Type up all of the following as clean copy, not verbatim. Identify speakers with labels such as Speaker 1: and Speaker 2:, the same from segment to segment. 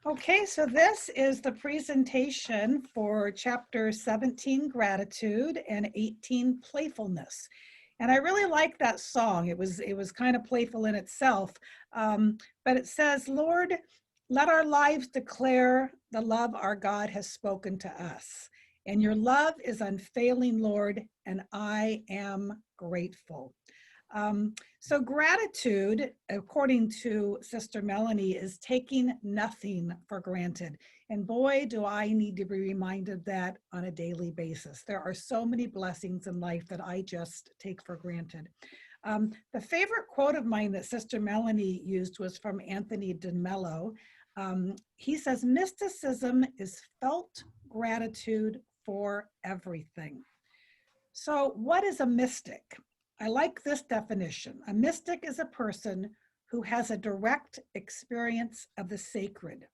Speaker 1: Okay, so this is the presentation for chapter 17, gratitude, and 18, playfulness. And I really like that song. It was kind of playful in itself, but it says, Lord, let our lives declare the love our God has spoken to us. And your love is unfailing, Lord, and I am grateful. So gratitude, according to Sister Melanie, is taking nothing for granted. And boy, do I need to be reminded of that on a daily basis. There are so many blessings in life that I just take for granted. The favorite quote of mine that Sister Melanie used was from Anthony DeMello. He says, mysticism is felt gratitude for everything. So what is a mystic? I like this definition. A mystic is a person who has a direct experience of the sacred.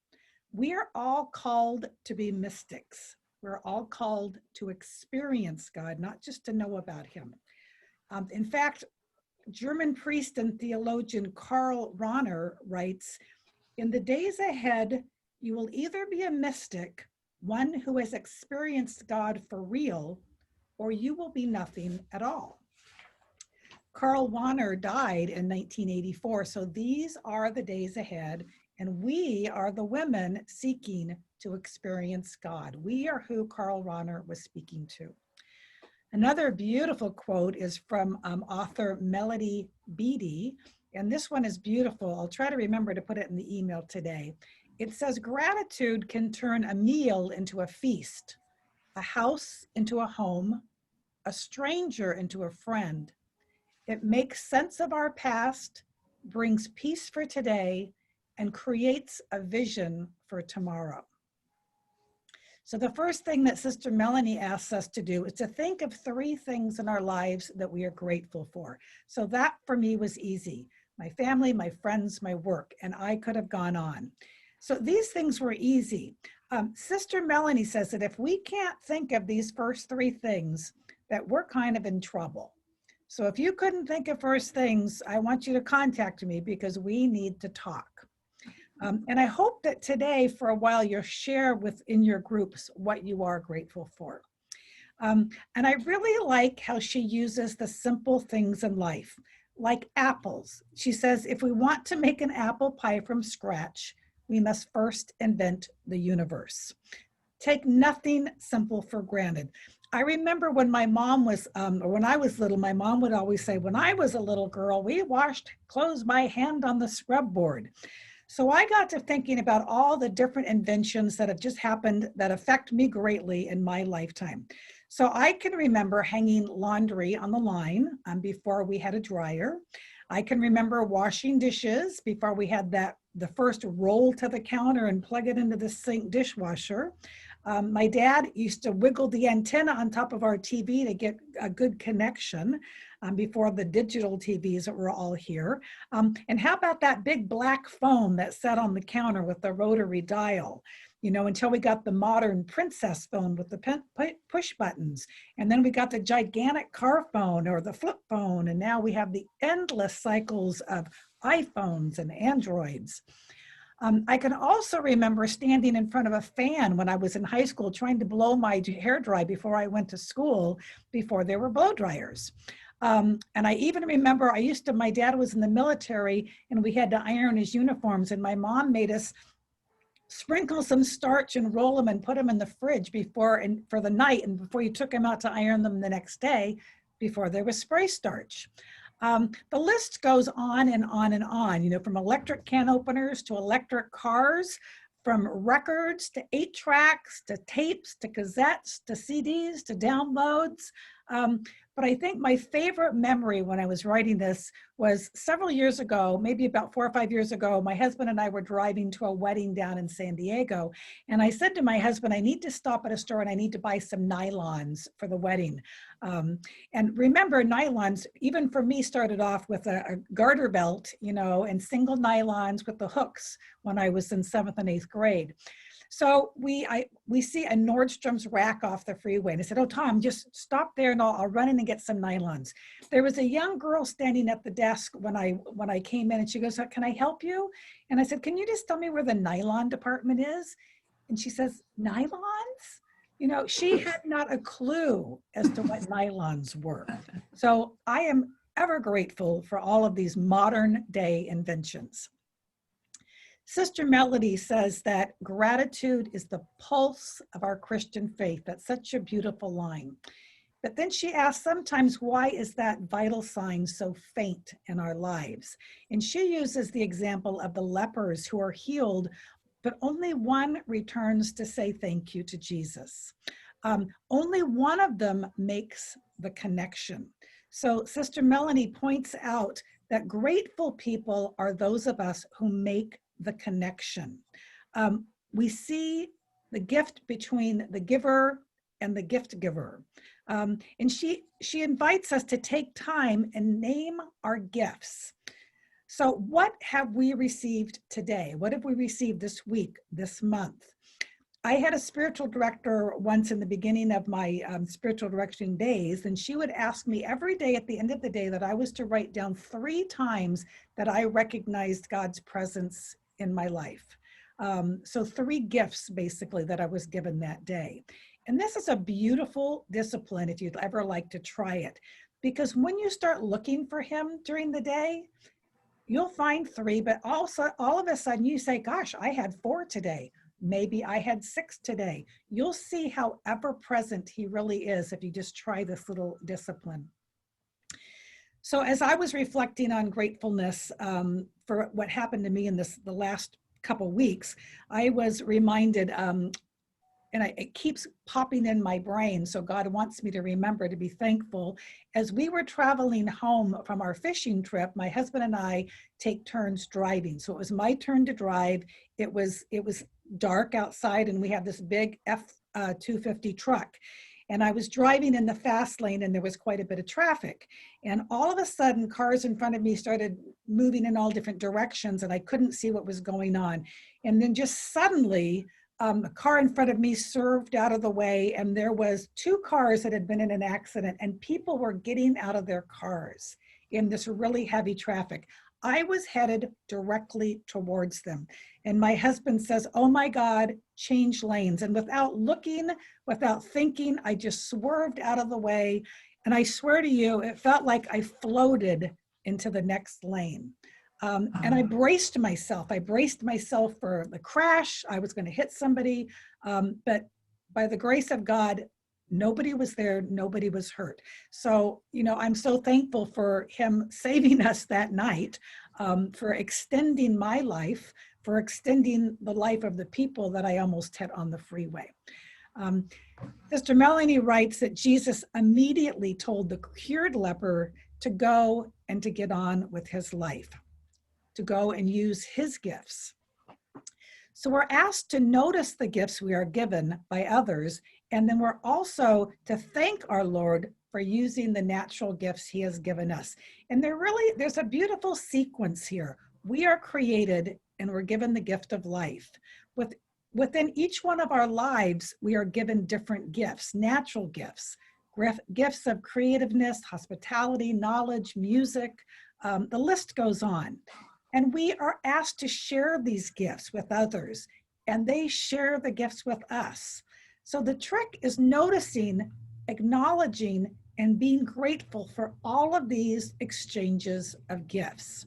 Speaker 1: We are all called to be mystics. We're all called to experience God, not just to know about him. In fact, German priest and theologian Karl Rahner writes, in the days ahead, you will either be a mystic, one who has experienced God for real, or you will be nothing at all. Karl Rahner died in 1984, so these are the days ahead, and we are the women seeking to experience God. We are who Karl Rahner was speaking to. Another beautiful quote is from author Melody Beattie, and this one is beautiful. I'll try to remember to put it in the email today. It says, gratitude can turn a meal into a feast, a house into a home, a stranger into a friend. It makes sense of our past, brings peace for today, and creates a vision for tomorrow. So the first thing that Sister Melanie asks us to do is to think of 3 things in our lives that we are grateful for. So that for me was easy. My family, my friends, my work, and I could have gone on. So these things were easy. Sister Melanie says that if we can't think of these first 3 things, that we're kind of in trouble. So if you couldn't think of first things, I want you to contact me because we need to talk. And I hope that today, for a while, you'll share within your groups what you are grateful for. And I really like how she uses the simple things in life, like apples. She says, if we want to make an apple pie from scratch, we must first invent the universe. Take nothing simple for granted. I remember when my mom was, or when I was little, my mom would always say, when I was a little girl, we washed clothes by hand on the scrub board. So I got to thinking about all the different inventions that have just happened that affect me greatly in my lifetime. So I can remember hanging laundry on the line before we had a dryer. I can remember washing dishes before we had the first roll to the counter and plug it into the sink dishwasher. My dad used to wiggle the antenna on top of our TV to get a good connection before the digital TVs that were all here. And how about that big black phone that sat on the counter with the rotary dial? You know, until we got the modern princess phone with the push buttons. And then we got the gigantic car phone or the flip phone. And now we have the endless cycles of iPhones and Androids. I can also remember standing in front of a fan when I was in high school trying to blow my hair dry before I went to school, before there were blow dryers. And I even remember my dad was in the military and we had to iron his uniforms, and my mom made us sprinkle some starch and roll them and put them in the fridge for the night, and before you took them out to iron them the next day, before there was spray starch. The list goes on and on and on, you know, from electric can openers to electric cars, from records to 8-tracks to tapes to cassettes to CDs to downloads. But I think my favorite memory when I was writing this was several years ago, maybe about 4 or 5 years ago. My husband and I were driving to a wedding down in San Diego. And I said to my husband, I need to stop at a store and I need to buy some nylons for the wedding. And remember, nylons, even for me, started off with a garter belt, and single nylons with the hooks when I was in 7th and 8th grade. So we see a Nordstrom's rack off the freeway. And I said, oh, Tom, just stop there and I'll run in and get some nylons. There was a young girl standing at the desk when I came in, and she goes, can I help you? And I said, can you just tell me where the nylon department is? And she says, nylons? She had not a clue as to what nylons were. So I am ever grateful for all of these modern day inventions. Sister Melody says that gratitude is the pulse of our Christian faith. That's such a beautiful line. But then she asks sometimes, why is that vital sign so faint in our lives? And she uses the example of the lepers who are healed, but only one returns to say thank you to Jesus. Only one of them makes the connection. So Sister Melanie points out that grateful people are those of us who make the connection. We see the gift between the giver and the gift giver. And she invites us to take time and name our gifts. So what have we received today? What have we received this week, this month? I had a spiritual director once in the beginning of my spiritual direction days, and she would ask me every day at the end of the day that I was to write down 3 times that I recognized God's presence in my life. So 3 gifts basically that I was given that day. And this is a beautiful discipline if you'd ever like to try it, because when you start looking for him during the day, you'll find 3, but also all of a sudden you say, gosh, I had 4 today. Maybe I had 6 today. You'll see how ever present he really is if you just try this little discipline. So as I was reflecting on gratefulness for what happened to me in the last couple weeks, I was reminded, and it keeps popping in my brain, so God wants me to remember to be thankful. As we were traveling home from our fishing trip, my husband and I take turns driving. So it was my turn to drive. It was dark outside, and we had this big F-250 truck. And I was driving in the fast lane, and there was quite a bit of traffic. And all of a sudden, cars in front of me started moving in all different directions, and I couldn't see what was going on. And then just suddenly, a car in front of me swerved out of the way, and there was 2 cars that had been in an accident, and people were getting out of their cars in this really heavy traffic. I was headed directly towards them. And my husband says, oh my God, change lanes. And without looking, without thinking, I just swerved out of the way. And I swear to you, it felt like I floated into the next lane. And I braced myself. I braced myself for the crash. I was going to hit somebody. But by the grace of God, nobody was there. Nobody was hurt. So, I'm so thankful for him saving us that night, for extending my life, for extending the life of the people that I almost hit on the freeway. Sister Melanie writes that Jesus immediately told the cured leper to go and to get on with his life, to go and use his gifts. So we're asked to notice the gifts we are given by others, and then we're also to thank our Lord for using the natural gifts he has given us. And there's a beautiful sequence here. We are created and we're given the gift of life. Within each one of our lives, we are given different gifts, natural gifts, gifts of creativeness, hospitality, knowledge, music, the list goes on. And we are asked to share these gifts with others, and they share the gifts with us. So the trick is noticing, acknowledging, and being grateful for all of these exchanges of gifts.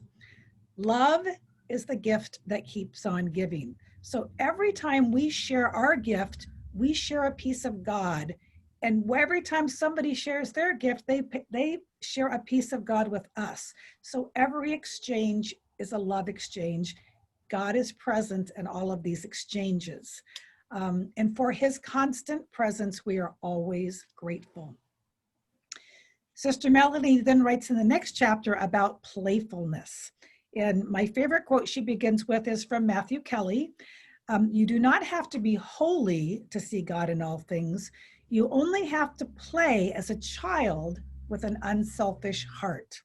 Speaker 1: Love is the gift that keeps on giving. So every time we share our gift, we share a piece of God. And every time somebody shares their gift, they share a piece of God with us. So every exchange is a love exchange. God is present in all of these exchanges. And for his constant presence, we are always grateful. Sister Melanie then writes in the next chapter about playfulness. And my favorite quote she begins with is from Matthew Kelly. You do not have to be holy to see God in all things. You only have to play as a child with an unselfish heart.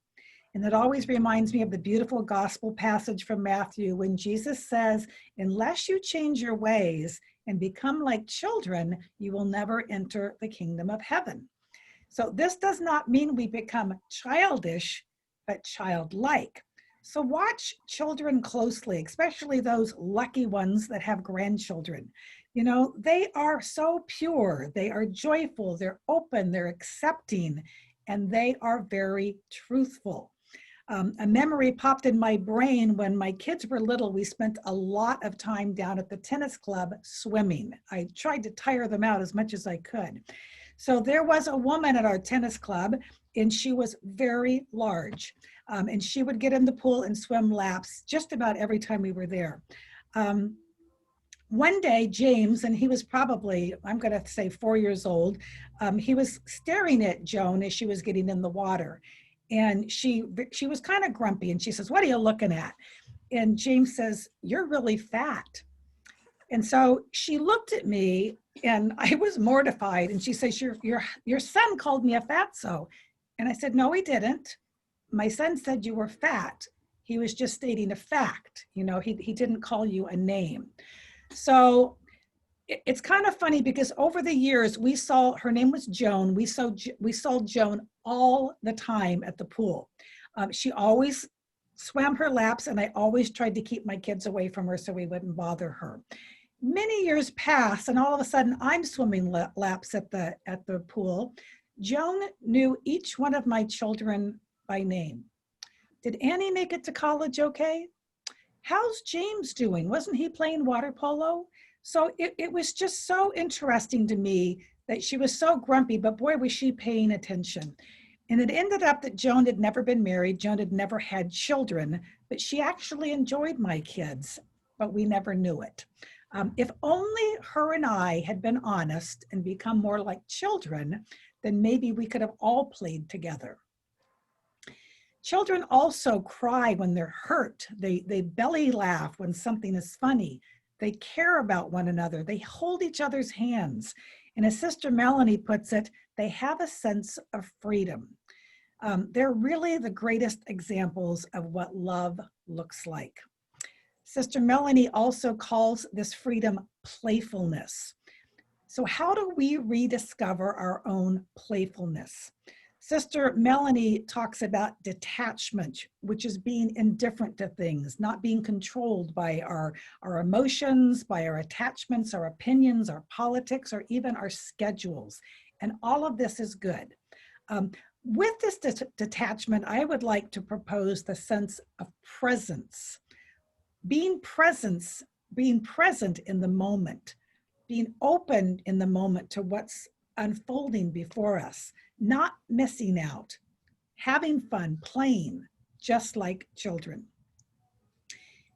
Speaker 1: And it always reminds me of the beautiful gospel passage from Matthew when Jesus says, unless you change your ways and become like children, you will never enter the kingdom of heaven. So this does not mean we become childish, but childlike. So watch children closely, especially those lucky ones that have grandchildren. You know, they are so pure, they are joyful, they're open, they're accepting, and they are very truthful. A memory popped in my brain when my kids were little. We spent a lot of time down at the tennis club swimming. I tried to tire them out as much as I could. So there was a woman at our tennis club, and she was very large. And she would get in the pool and swim laps just about every time we were there. One day, James, and he was probably, I'm going to say 4 years old, he was staring at Joan as she was getting in the water. And she was kind of grumpy, and she says, "What are you looking at?" And James says, "You're really fat." And so she looked at me, and I was mortified. And she says, your son called me a fatso. And I said, "No, he didn't. My son said you were fat. He was just stating a fact. You know, he didn't call you a name." So it's kind of funny because over the years we saw, her name was Joan. We saw Joan all the time at the pool. She always swam her laps, and I always tried to keep my kids away from her so we wouldn't bother her. Many years pass, and all of a sudden I'm swimming laps at the pool. Joan knew each one of my children by name. Did Annie make it to college okay? How's James doing? Wasn't he playing water polo? So it was just so interesting to me that she was so grumpy, but boy, was she paying attention. And it ended up that Joan had never been married. Joan had never had children, but she actually enjoyed my kids, but we never knew it. If only her and I had been honest and become more like children, then maybe we could have all played together. Children also cry when they're hurt. They belly laugh when something is funny. They care about one another. They hold each other's hands. And as Sister Melanie puts it, they have a sense of freedom. They're really the greatest examples of what love looks like. Sister Melanie also calls this freedom playfulness. So how do we rediscover our own playfulness? Sister Melanie talks about detachment, which is being indifferent to things, not being controlled by our emotions, by our attachments, our opinions, our politics, or even our schedules. And all of this is good. With this detachment, I would like to propose the sense of presence. Being present in the moment, being open in the moment to what's unfolding before us, not missing out, having fun, playing, just like children.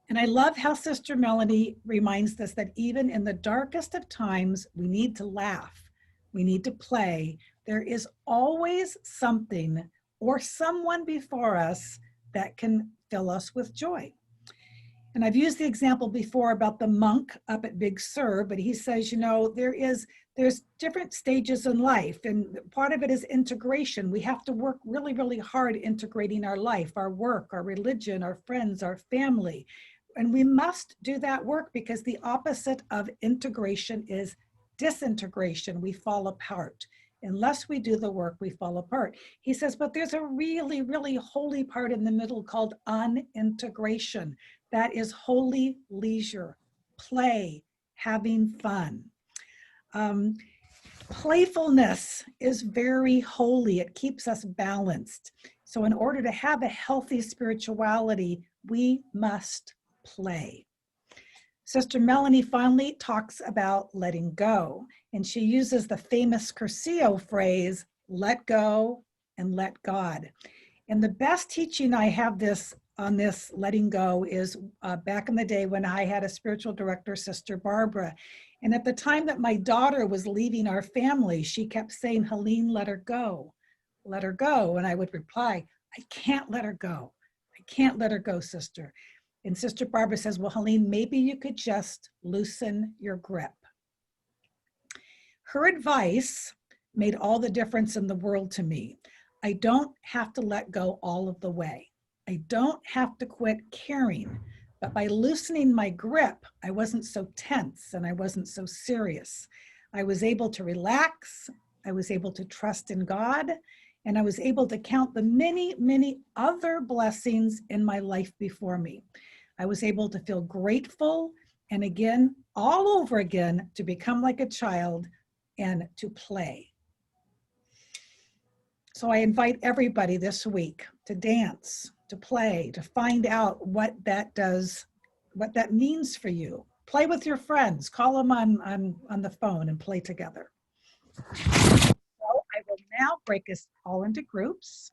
Speaker 1: And I love how Sister Melanie reminds us that even in the darkest of times, we need to laugh, we need to play. There is always something or someone before us that can fill us with joy. And I've used the example before about the monk up at Big Sur, but he says, you know, there's different stages in life, and part of it is integration. We have to work really, really hard integrating our life, our work, our religion, our friends, our family. And we must do that work because the opposite of integration is disintegration. We fall apart. Unless we do the work, we fall apart. He says, but there's a really, really holy part in the middle called unintegration. That is holy leisure, play, having fun. Playfulness is very holy. It keeps us balanced. So in order to have a healthy spirituality, we must play. Sister Melanie finally talks about letting go, and she uses the famous Cursillo phrase, let go and let God. And the best teaching I have on this letting go is back in the day when I had a spiritual director, Sister Barbara. And at the time that my daughter was leaving our family, she kept saying, Helene, let her go, let her go. And I would reply, I can't let her go. I can't let her go, sister. And Sister Barbara says, well, Helene, maybe you could just loosen your grip. Her advice made all the difference in the world to me. I don't have to let go all of the way. I don't have to quit caring. But by loosening my grip, I wasn't so tense and I wasn't so serious. I was able to relax. I was able to trust in God. And I was able to count the many, many other blessings in my life before me. I was able to feel grateful and again, all over again, to become like a child and to play. So I invite everybody this week to dance, to play, to find out what that does, what that means for you. Play with your friends, call them on the phone and play together. So I will now break us all into groups.